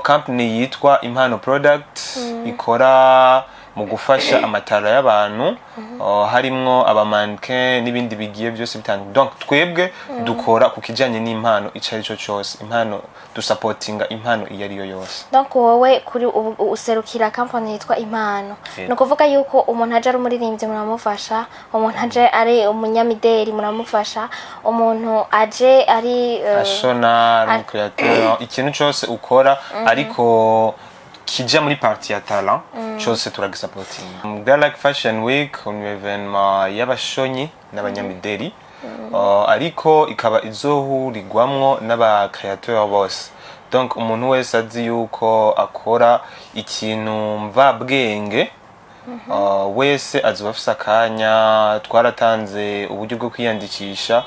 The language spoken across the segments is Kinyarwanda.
company yitwa Impano Product ikora mu gufasha amatara y'abantu harimwo aba mannequin n'ibindi bigiye byose bitandukanye. Donc twebwe dukora ku kijanye n'impano icari cyo cyose, impano dusupportinga impano iyo ari yo yose. Donc wowe kuri userukira company yitwa Impano, no kuvuga yuko umuntu aje ari umuririmbyi muramufasha, umuntu aje ari umunyamideli muramufasha, umuntu aje ari ashona createur, ikintu cyose ukora ariko kija muri partie ya talent cyose turagisupporting. Lac Fashion Week ni évènement y'abashonyi n'abanyamideli ariko ikaba izohurirwamwo n'aba createur bose. Donc umuntu wese azi yuko akora ikintu mva bwenge wese azobafise akanya. Twaratanze uburyo bwo kwiyandikisha,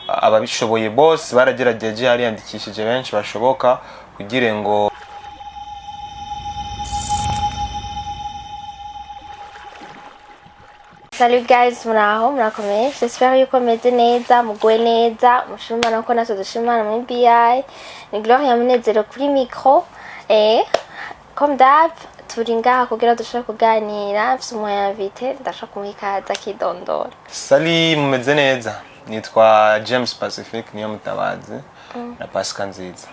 ababishoboye bose baragerageje, hariyandikishije benshi bashoboka kugira ngo Salut guys, muraho murakomeye. J'espère yuko meze neza, muguwe neza, mushimana ko natwe dushimana muri BI. Ni Gloria Munezero kuri micro. Comme d'hab, turi ngaha kugira dushobore kuganira, mfise umu invité, ndashaka kumwikaza kidondora. Salut, mumeze neza. Nitwa James Pacific niyo mutabazi na Pascal Nziza.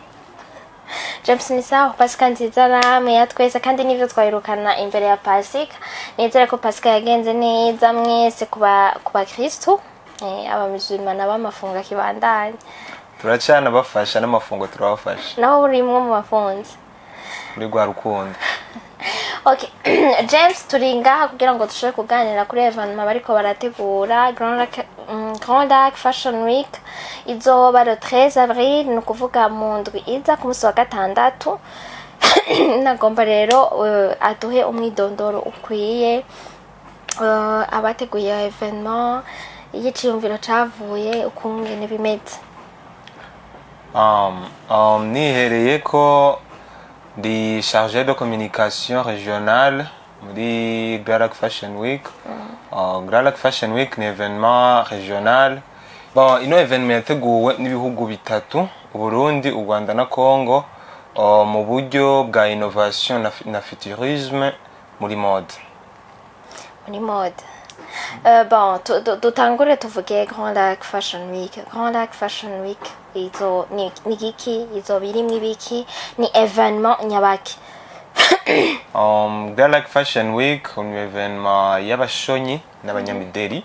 James Misaho, Pascal Nziza namwe yatwese kandi nivyo twayirukana imbere ya Pasika. Nizere ko Pasika yagenze neza mwese kuba Kristo, abamizurima n'abamafunga kibandanye. Turacana bafasha n'amafungo turabafasha. Naho urimwe mu bafunzi. Muri gwa rukundo. Okay, James turi ngaha kugira ngo dushobore kuganira kuri évènement bariko barategura Grand Lac Fashion Week izoba le 13 avril, no kuvuga mu ndwi iza ku munsi wa gatandatu. Nagomba rero aduhe umwidondoro ukwiye abateguye évènement, y'iciyumviro cavuye ukungene bimeze. Nihereye ko di chargé de communication régionale muri Lac Fashion Week. Lac Fashion Week ni évènement régional. Bon, ino évènement yateguwe n'ibihugu bitatu, Burundi, u Rwanda na Congo, mu buryo bwa innovation na futurisme muri mode. Muri mode. Bon, dutangure tuvuge Grand Lac Fashion Week. Grand Lac Fashion Week izo ni giki, izo birimwe ibiki, ni évènement nyabaki. Lac Fashion Week ni évènement y'abashonyi n'abanyamideli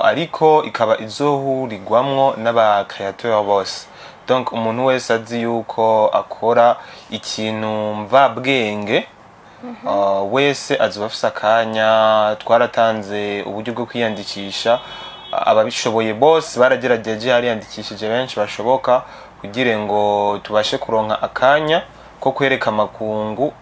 ariko ikaba izohurirwamwo n'aba createur bose. Donc umuntu wese azi yuko akora ikintu mva bwenge wese azobafise akanya. Twaratanze uburyo bwo kwiyandikisha, ababishoboye bose baragerageje, hariyandikishije benshi bashoboka kugira ngo tubashe kuronka akanya ko kwereka makungu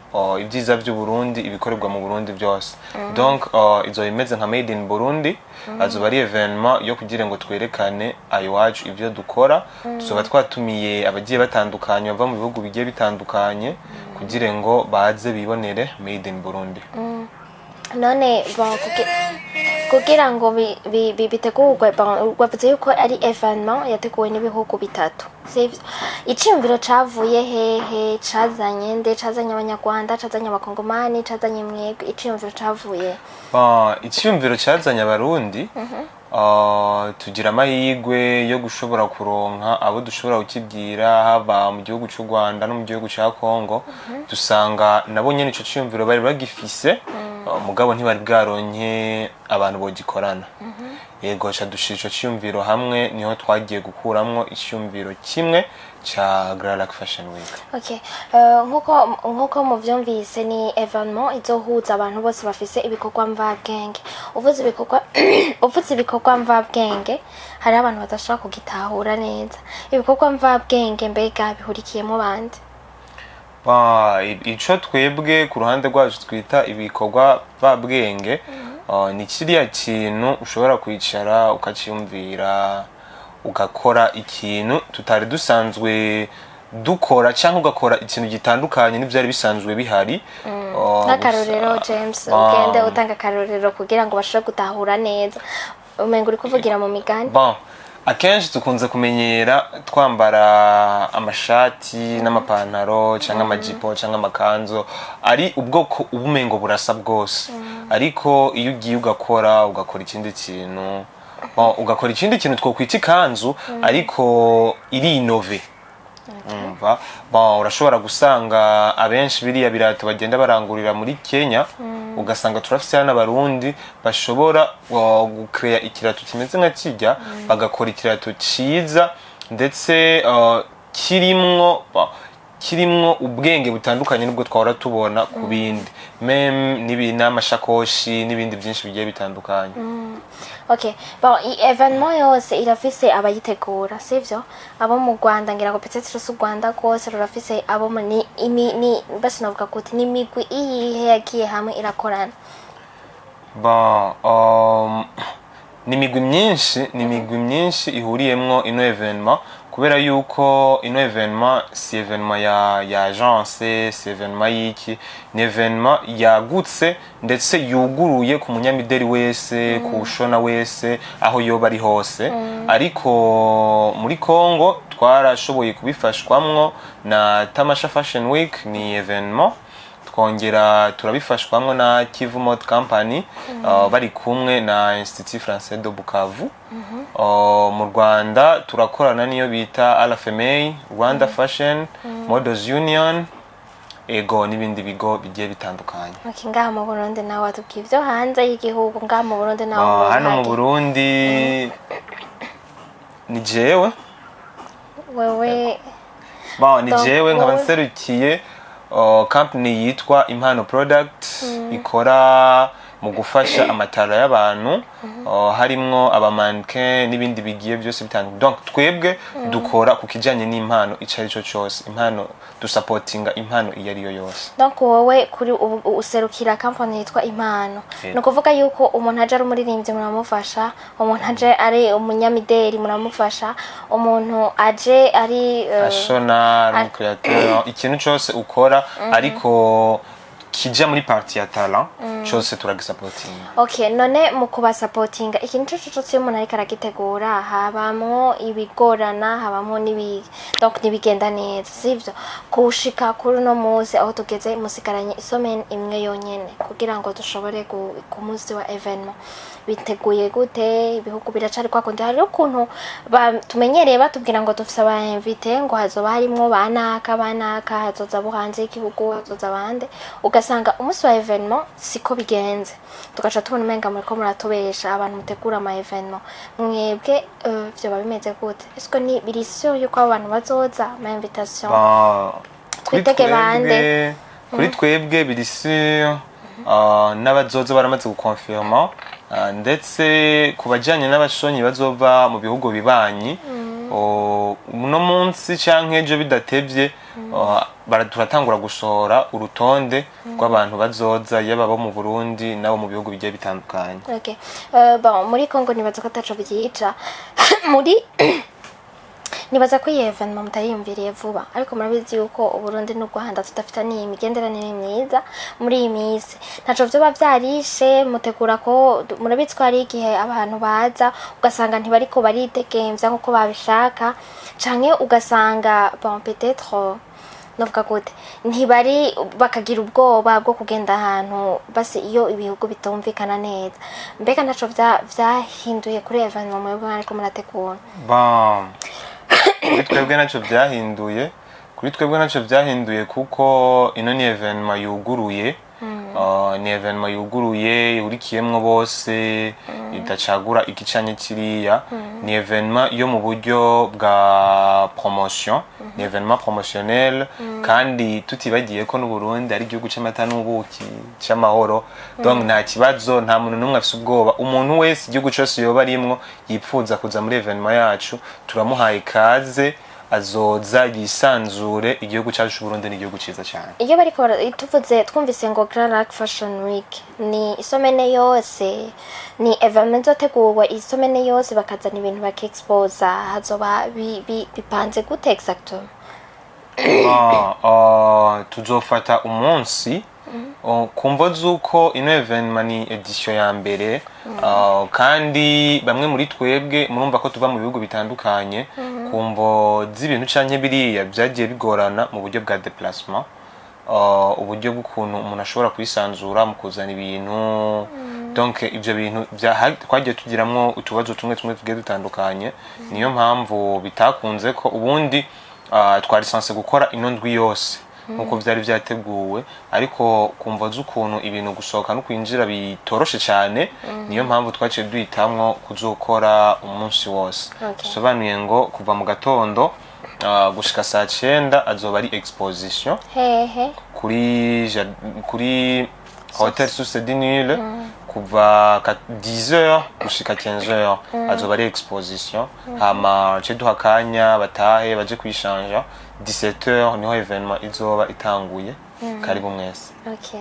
ibyiza by'u Burundi, ibikorerwa mu Burundi byose. Donc izo imeze nka made in Burundi, azoba ari évènement yo kugira ngo twerekane ayiwacu ibyo dukora. Tuzoba twatumiye abagiye batandukanye bava mu bihugu bigiye bitandukanye kugira ngo baze bibonere made in Burundi. None kugira ngo bitegurwe, wavuze yuko ari évènement yateguwe n'ibihugu bitatu. Iciyumviro cavuye hehe, cazanye nde, cazanye abanyarwanda, cazanye abakongomani, cazanye mwebwe, iciyumviro cavuye? Iciyumviro cazanye abarundi. Tugira amahirwe yo gushobora kuronka abo dushobora kukibwira haba mu gihugu cy'u Rwanda no mu gihugu cya Congo. Dusanga nabo nyene ico ciyumviro bari bagifise, mugabo ntibari bwaronke abantu bogikorana. Yego cha dushira ico ciyumviro hamwe, niho twagiye gukuramwo iciyumviro kimwe cha Lac Fashion Week. Okay, nkuko muvyumvise ni évènement izohuza abantu bose bafise ibikorwa mvabwenge. Uvuze ibikorwa mvabwenge, hari abantu badashobora kugitahura neza. Ibikorwa mvabwenge mbega bihurikiyemo bande? Ico twebwe ku ruhande rwacu twita ibikorwa mvabwenge, ni kiriya kintu ushobora kwicara ukaciyumvira ugakora ikintu tutari dusanzwe dukora, cyangwa ugakora ikintu gitandukanye n'ivyari bisanzwe bihari. N'akarorero James, ugende utanga akarorero kugira ngo bashobore gutahura neza. Umengo uri kuvugira mu migani. Bon, akenshi tukunze kumenyera twambara amashati n'amapantaro cyangwa amajipo cyangwa amakanzo ari ubwoko ubumengo burasa bwose ariko iyo ugiye ugakora ikindi kintu ugakora ikindi kintu twokwita ikanzu ariko iri inove umva urashobora gusanga abenshi biriya birato bagenda barangurira muri Kenya ugasanga turafise n'abarundi bashobora gucrea ikirato kimeze nka kijya bagakora ikirato ciza ndetse kirimwo ubwenge butandukanye nubwo twahora tubona ku bindi meme n'amashakoshi n'ibindi byinshi bigiye bitandukanye. Okay, bon, évènement yose irafise abayitegura, sivyo? Abo mu Rwanda ngira ngo peut-être su Rwanda kose rurafise abo ni basi novuga kuti ni migwi iyihe yagiye hamwe irakorana. Bon, ni migwi myinshi ihuriyemwo ino évènement kubera yuko ino évènement si évènement ya agence, si évènement yiki, ni évènement yagutse ndetse yuguruye ku munyamideli wese kushona wese aho yoba ari hose ariko muri Congo twarashoboye kubifashwamwo na Tamasha Fashion Week ni évènement twongera turabifashwamwo na Kivu Mode Company bari kumwe na Institut Français de Bukavu. Mu Rwanda turakorana niyo bita RFMA, Rwanda Fashion, Models Union, ego n'ibindi bigo bigiye bitandukanye. Okay, ngaha mu Burundi nawe watubwiye ibyo hanze y'igihugu, ngaha mu Burundi nawe hano mu Burundi ni jewe wewe ni jewe nkaba nserukiye company yitwa Impano Product ikora mu gufasha amatara y'abantu harimwo aba mannequin n'ibindi bigiye byose bitandukanye. Donc twebwe dukora ku kijanye n'impano icari cyo cyose, impano dusupportinga impano iyo ariyo yose. Donc wowe kuri userukira company yitwa Impano, no kuvuga yuko umuntu aje ari umuririmbyi muramufasha, umuntu aje ari umunyamideli muramufasha, umuntu aje ari ashona createur, ikintu cyose ukora ariko kija muri parti ya talent cyose turagisupportinga. Okay, none mu kuba supportinga ikintu cyose umuntu ariko aragitegura habamwo ibigorana habamwo donc nibigenda neza, sivyo? Kushika kuri no muzi aho tugeze musigaranye isomene imwe yonyene kugira ngo dushobore ku munsi wa évènement biteguye gute, ibihugu biracari kwa kundi hari ukuntu tumenyereye batubwira ngo dufise aba invité ngo hazoba harimwo banaka hazoza bo hanze y'igihugu hazoza bande ugasanga umunsi wa évènement siko bigenze tugaca tubona umenga muriko muratubesha abantu mutegura ama évènement mwebwe byo babimeze gute? Esko ni birisyo yuko abantu bazoza ama invitation twitege bande? Kuri twebwe birisyo n'abazoza baramaze gukonfirma ndetse kubajanye n'abashonyi bazova mu bihugu bibanyi uno munsi canke ejo bidatevye turatangura gusohora urutonde rw'abantu bazoza yaba bo mu Burundi nabo mu bihugu bigiye bitandukanye. Okay, bon muri Congo nibaza ko ataco byica muri nibaza ko évènement mutayiyumviriye vuba ariko murabizi yuko Uburundi n'u Rwanda tudafitaniye imigenderanire myiza muri iyi minsi ntaco vyoba vyarishe mutegura ko murabizi ko hari igihe abantu baza ugasanga ntibariko baridegemvya nkuko babishaka canke ugasanga bon peut-être novuga gute ntibari bakagira ubwoba bwo kugenda ahantu basi iyo ibihugu bitumvikana neza. Mbega ntaco vyahinduye kuri évènement mwebwe ariko murategura? Kuri twebwe naco byahinduye kuko ino ni évènement yuguruye ni évènement yuguruye urikiyemwo bose idacagura igicanye kiriya ni évènement yo mu buryo bwa promotion ni évènement promotionnel kandi tutibagiye ko n'u Burundi ari igihugu c'amata n'ubuki c'amahoro donc nta kibazo nta muntu numwe afise ubwoba umuntu wese igihugu cyose yoba arimwo yipfuza kuza muri évènement yacu turamuhaye kaze azoza yisanzure igihugu cyacu Burundi ni igihugu ciza cyane. Iyo bariko tuvuze twumvise ngo Lac Fashion Week ni isomene yose ni évènement zotegurwa isomene yose bakazana ibintu bakexposa hazoba bipanze gute exactement? Tuzofata umunsi kumva zuko ino évènement ni edition ya mbere kandi bamwe muri twebwe murumva ko tuva mu bihugu bitandukanye kumvo z'ibintu canke biriya byagiye bigorana mu buryo bwa déplacement uburyo bw'ukuntu umuntu ashobora kwisanzura mu kuzana ibintu donc ibyo bintu twagiye tugiramwo utubazo tumwe tugiye dutandukanye niyo mpamvu bitakunze ko ubundi twari sanse gukora ino ndwi yose nkuko byari byateguwe ariko kumva z'ukuntu ibintu gusohoka no kwinjira bitoroshe cyane niyo mpamvu twaciye duhitamwo kuzokora umunsi wose sobanuye ngo kuva mu gatondo gushika saa 9 azoba ari exposition kuri Hotel Source du Nil kuva 10h gushika 15h azoba ari exposition hama cyo duhakanya batahe baje kwishanja 17h niho évènement izoba itanguye karibu mwese. Okay.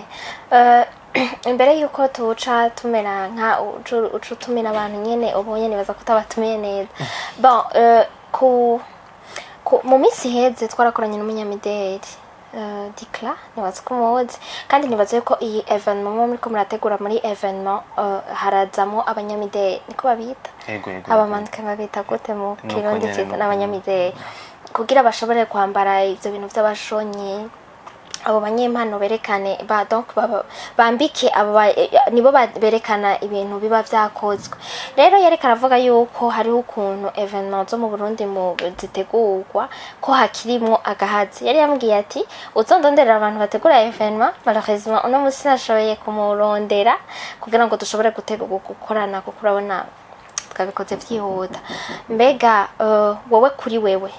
Imbere yuko tuca tumera nka ucutumira abantu nyene ubonye nibaza kutabatumiye neza. Bon, mu minsi heze twarakoranye n'umunyamideli Dikla nibaza ko muzi kandi nibaza ko iyi évènement muri ko murategura muri évènement harazamo abanyamideli niko babita abamannequin babita gute mu kirundi cyita n'abanyamideli kugira bashobore kwambara ivyo bintu by'abashonyi abo banyempano berekane donc bambike nibo berekana ibintu biba vyakozwe rero yerekana avuga yuko hariho ukuntu évènement zo mu Burundi mu zitegurwa ko hakirimwo agahaze yari yambwiye ati uzondonderera abantu bategura évènement malheureusement uno musi nashoboye kumurondera kugira ngo dushobore gukorana kuko urabona twabikoze vyihuta mbega wowe kuri wewe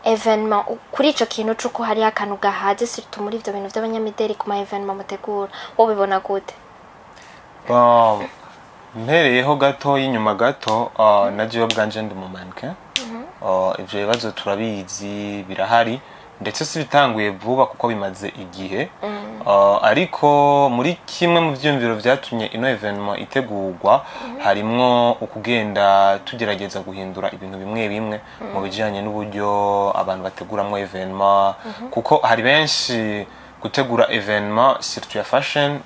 évènement kuri ico kintu cuko hari akantu gahaze surtout muri ivyo bintu by'abanyamideli ku ma évènement mutegura wo bibona gute? Mpereyeho gato y'inyuma gato nagiye bwanje ndi mu mannequin ivyo bibazo turabizi birahari ndetse sibitanguye vuba kuko bimaze igihe ariko muri kimwe mu vyumviro vyatumye ino évènement itegurwa harimwo ukugenda tugerageza guhindura ibintu bimwe bimwe mu bijanye n'uburyo abantu bateguramwo évènement kuko hari benshi gutegura évènement surtout ya fashion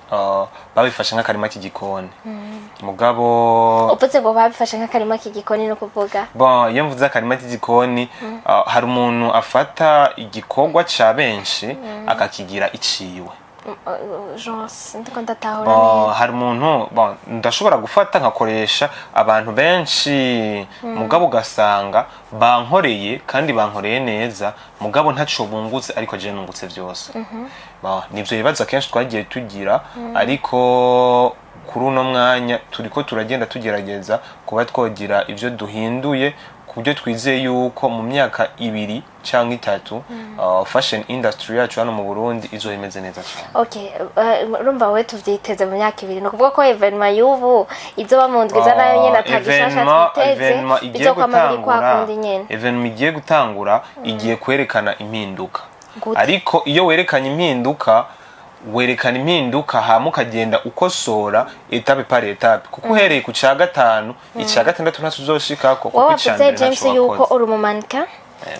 babifashe nk'akarima k'igikoni mugabo uvuze ngo babifashe nk'akarima k'igikoni no kuvuga bon iyo mvuze akarima k'igikoni hari umuntu afata igikorwa ca benshi akakigira iciwe ndiko ndatahura neza hari umuntu ndashobora gufata nkakoresha abantu benshi mugabo ugasanga bankoreye kandi bankoreye neza mugabo ntaco bungutse ariko je nungutse byose nivyo bibaza kenshi twagiye tugira ariko kuri uno mwanya turiko turagenda tugerageza kuba twogira ivyo duhinduye kubyo twizeye yuko mu myaka 2 cyangwa 3 fashion industry yacu hano mu Burundi izo imeze neza cyane. Okay, urumva we tuvyiteze mu myaka 2 no kuvuga ko évènement y'ubu izo bamundwiza nayo nyene atagishasha twiteze izo kwamabiri kwakundi nyene. Évènement igiye gutangura igiye kwerekana impinduka. Ariko iyo werekanye impinduka werekana impinduka hama ukagenda ukosora etape par etape kuko uhereye ku ca 5 ica 6 ntasuzoshikako kuko icambere James yuko uri mu mannequin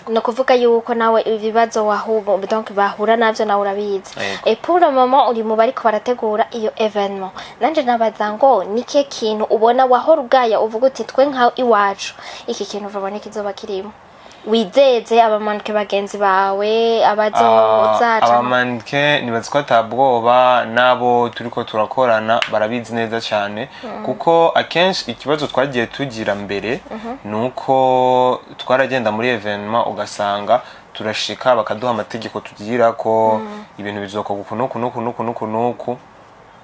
no kuvuga yuko nawe ibibazo wahubo donc bahura navyo nawe urabizi pour le moment uri mu bariko barategura iyo évènement nanje nabaza ngo nike kintu ubona wahora ugaya uvuga uti twe nka iwacu iki kintu ubona kizoba kirimo wizeze abamannequin bagenzi bawe abazozaca abamannequin nibaza ko atabwoba nabo turiko turakorana barabizi neza cyane kuko akenshi ikibazo twagiye tugira mbere nuko twaragenda muri évènement ugasanga turashika bakaduha amategeko tugira ko ibintu bizokorwa kunuku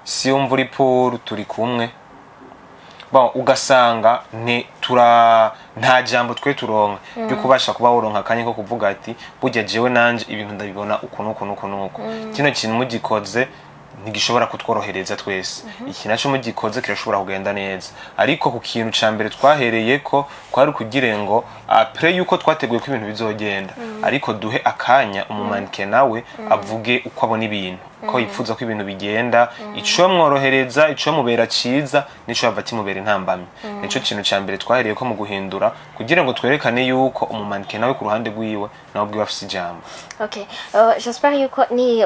si umvuri pour turi kumwe ugasanga nta jambo twe turonka byo kubasha kuba woronka kanye ko kuvuga ati burya jewe nanje ibintu ndabibona uku kino kintu mugikoze ntigishobora kutworohereza twese iki naco mugikoze kirashobora kugenda neza ariko ku kintu ca mbere twahereye ko kwari kugire ngo après yuko twateguye ko ibintu bizogenda ariko duhe akanya umumannequin nawe avuge uko abona ibintu ko yipfuza ko ibintu bigenda ico mworohereza ico mubera ciza nico bava kimubera intambamye nico kintu ca mbere twahereye ko mu guhindura kugira ngo twerekane yuko umumanike nawe ku ruhande rwiwe nawe bwiwe afise ijambo. Okay, j'espère yuko ni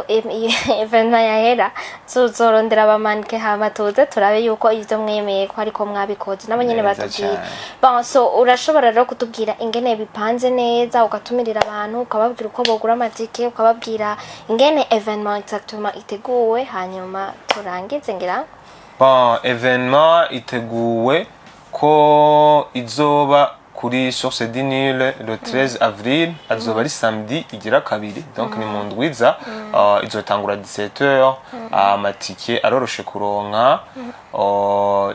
évènement yahera tuzorondera abamanike hama tuze turabe yuko ivyo mwemeye ko ariko mwabikoze nabo nyene batubwira. Bon, so urashobora rero kutubwira ingene bipanze neza ukatumirira abantu ukababwira uko bogura amatike ukababwira ingene évènement exactement iteguwe hanyuma turangize ngira. Bon, évènement iteguwe ko izoba kuri source du Nil le 13 avril azoba ari samedi igira kabiri donc ni mu ndwiza izotangura 17h amatike aroroshe kuronka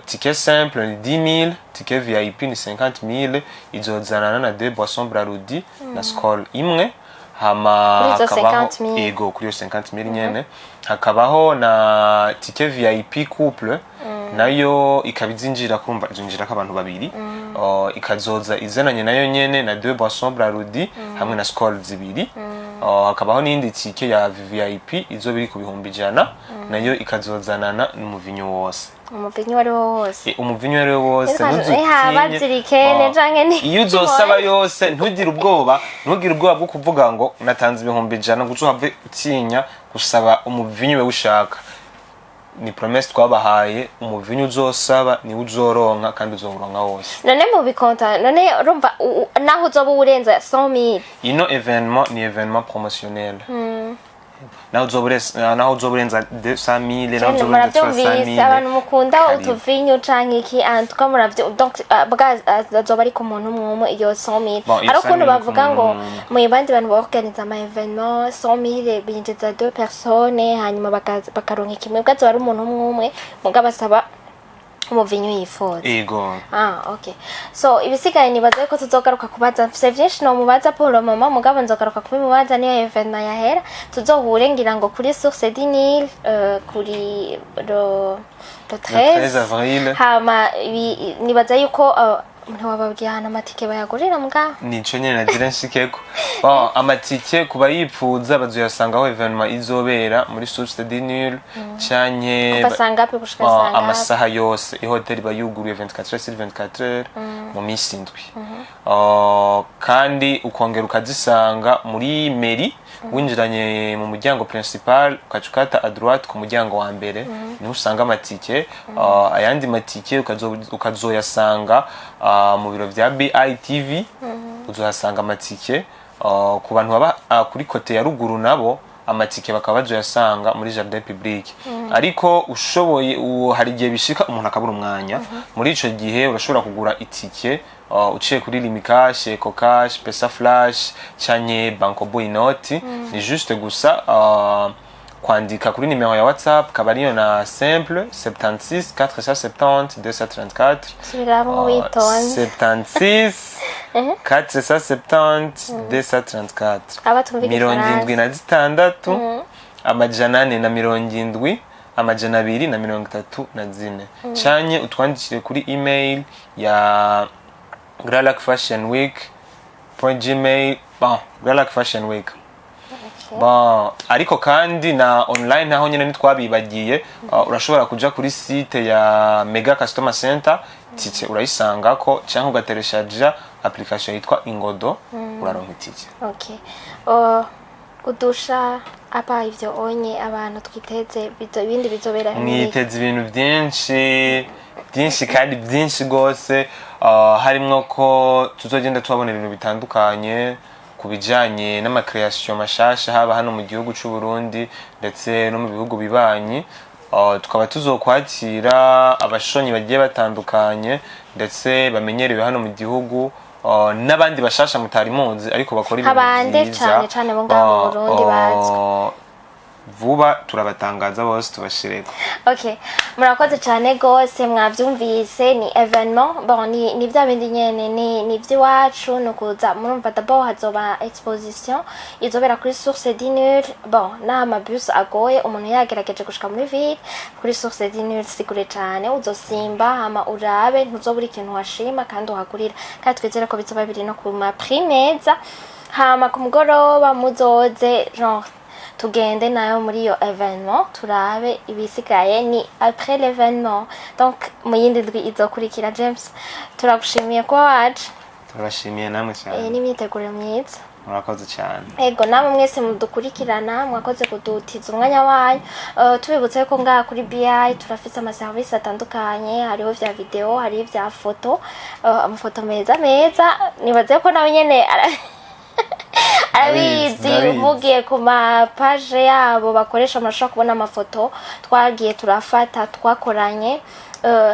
ticket simple ni 10 000 ticket VIP ni 50 000 izozanana na 2 boissons brarudi na skol imwe hama hakabaho ego kuri 50 000 nyene hakabaho na ticket VIP couple nayo ikabizinjira kumva izinjira k'abantu babiri ikazoza izananye nayo nyene na 2 boissons brarudi hamwe na skol zibiri hakabaho n'indi ticket ya VIP izo biri ku bihumbi 100 nayo ikazozanana n'umuvinyo wose umuvinyo wari wose umuvinyo wari wose bazirikene canke ni iyo uzosaba yose ntugire ubwoba bwo kuvuga ngo natanze ibihumbi 100 guco have utinya gusaba umuvinyo we ushaka ni promesse twabahaye umuvinyo uzosaba ni uzoronka kandi uzoronka wose none mu bikonta none urumva naho uzoba urenza 100 000 ino événement ni événement promotionnel naho uzoburenza 200 000 naho uzoburenza 300 000 abantu mukunda utuvinyo canke iki antuka muravyo donc azoba ari ku muntu umwe iyo 100 000 ariko ukuntu bavuga ngo mu bandi bantu baorganiza ama événement 100 000 binjiza 2 personnes hanyuma bakaronka kimwe bwazo ari umuntu umwe mugaba basaba umuvinyo yifuza. Ego. Okay. So ibisigaye nibaza ko tuzogaruka kubaza mfise vyinshi no mubaza pour le moment mugabo nzogaruka kubimubaza niyo événement yahera tuzohure ngira ngo kuri source du Nil kuri le 13 avril hama nibaza yuko ntiwababwiye hano amatike bayagurira mbwa nico nyene nagira nshikeko amatike kuba yipfuza bazoyasanga aho événement izobera muri source du Nil canke basanga pe gushika sanga amasaha yose ihoteli bayuguruye 24h/24 mu misi ndwi kandi ukongera ukazisanga muri mairie winjiranye mu muryango principal ukacukata à droite ku muryango wa mbere niho usanga amatike ayandi matike ukazoyasanga mu biro vya BITV uzohasanga amatike ku bantu baba kuri kote ya ruguru nabo amatike bakaba bazoyasanga muri jardin public ariko ushoboye hari gihe bishika umuntu akabura umwanya muri ico gihe urashobora kugura itike uciye kuri Limikash, Ecocash, Pesa Flash canke Banco Boy Note ni juste gusa kwandika kuri numéro ya WhatsApp kaba ariyo na simple 76 470 234 76 470 234 76 amajana 470 amajana 234 canke utwandikire kuri email ya Lac Fashion Week .gmail Lac Fashion Week ariko kandi na online naho nyene nitwabibagiye urashobora kuja kuri site ya Mega Customer Center tike urayisangako canke ugatereshaja application yitwa Ingodo uraronka itike. Okay. Udusha apa ivyo onye abantu twiteze ibindi bizobera mwiteze ibintu byinshi kandi byinshi gose harimwo ko tuzogenda tubabona ibintu bitandukanye kubijanye n'ama création mashasha haba hano mu gihugu cy'u Burundi ndetse no mu bihugu bibanyi tukaba tuzokwakira abashonyi bagiye batandukanye ndetse bamenyerewe hano mu gihugu n'abandi bashasha mutari munzi ariko bakora ibintu byiza cyane bo ngaho mu Burundi bazi vuba turabatangaza bose tubashireko. Okay, murakoze cyane gose mwavyumvise ni événement ni bya bindi nyene ni vy'iwacu no kuza murumva d'abord hazoba exposition izobera kuri source du Nil n'ama bus agoye umuntu yagerageje gushika muri ville kuri source du Nil sigure cyane uzosimba hama urabe ntuzobura ikintu washima kandi uhagurira kandi twizera ko bizoba biri no ku ma prix meza hama ku mugoroba muzoze genre tugende nayo muri iyo évènement turabe ibisigaye ni après l'événement. Donc mu yindi ndwi izokurikira. James, turagushimiye ko waje. turabashimiye namwe cyane n'imyiteguro myiza. murakoze cyane. Ego namwe mwese mudukurikirana mwakoze kudutiza umwanya wanyu. Tubibutse ko ngaha kuri BI turafite ama service atandukanye, hariho vya video, hariho vya foto, amafoto meza nibaze ko nawe nyene abizi mugiye ku ma page yabo bakoresha amashusho kubona amafoto twagiye turafata twakoranye.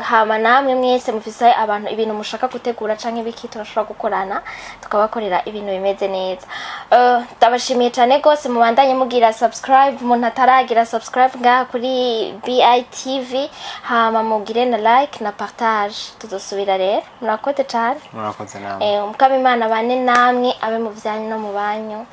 Hama namwe mwese mufise abantu ibintu mushaka gutegura canke ibiki turashobora gukorana tukabakorera ibintu bimeze neza. Ndabashimiye cyane gose mubandanye mugira subscribe, umuntu ataragira subscribe ngaha kuri BITV, hama mugire na like na partage. Tuzosubira rero. Murakoze cyane. murakoze namwe. Mukaba Imana bane namwe abe mu byanyu no mu banyu.